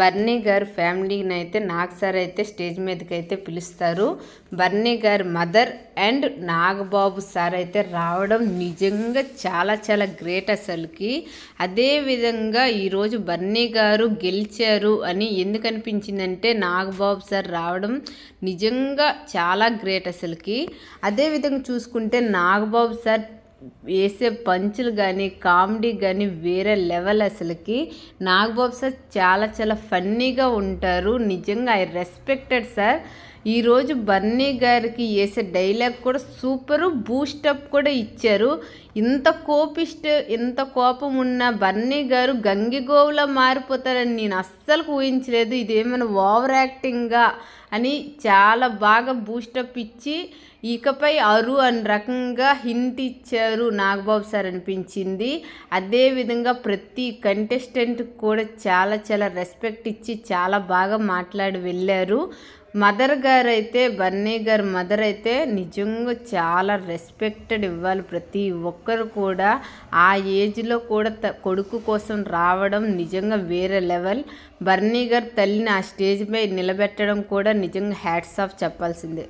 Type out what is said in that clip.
బర్నీ గారు ఫ్యామిలీని అయితే నాగ్ సార్ అయితే స్టేజ్ మీదకి అయితే పిలుస్తారు. బర్నీ గారి మదర్ అండ్ నాగబాబు సార్ అయితే రావడం నిజంగా చాలా చాలా గ్రేట్ అసలుకి. అదేవిధంగా ఈరోజు బర్నీ గారు గెలిచారు అని ఎందుకు అనిపించిందంటే నాగబాబు సార్ రావడం నిజంగా చాలా గ్రేట్ అసలుకి. అదేవిధంగా చూసుకుంటే నాగబాబు సార్ వేసే పంచులు కానీ కామెడీ కానీ వేరే లెవెల్ అసలుకి. నాగబాబు సార్ చాలా చాలా ఫన్నీగా ఉంటారు. నిజంగా ఐ రెస్పెక్టెడ్ సార్. ఈరోజు బర్నీ గారికి వేసే డైలాగ్ కూడా సూపరు, బూస్టప్ కూడా ఇచ్చారు. ఇంత కోపం ఉన్న బర్నీ గారు గంగిగోవులా మారిపోతారని నేను అస్సలు ఊహించలేదు. ఇదేమైనా ఓవర్ యాక్టింగ్గా అని చాలా బాగా బూస్టప్ ఇచ్చి ఇకపై అరు అని రకంగా హింట్ ఇచ్చారు నాగబాబు సార్ అనిపించింది. అదేవిధంగా ప్రతి కంటెస్టెంట్ కూడా చాలా చాలా రెస్పెక్ట్ ఇచ్చి చాలా బాగా మాట్లాడి వెళ్ళారు. మదర్ గారు అయితే బర్నీ గారు మదర్ అయితే నిజంగా చాలా రెస్పెక్టెడ్ ఇవ్వాలి ప్రతి ఒక్కరు కూడా. ఆ ఏజ్లో కూడా కొడుకు కోసం రావడం నిజంగా వేరే లెవెల్. బర్నీ గారు తల్లిని ఆ స్టేజ్ పై నిలబెట్టడం కూడా నిజంగా హ్యాట్స్ ఆఫ్ చెప్పాల్సిందే.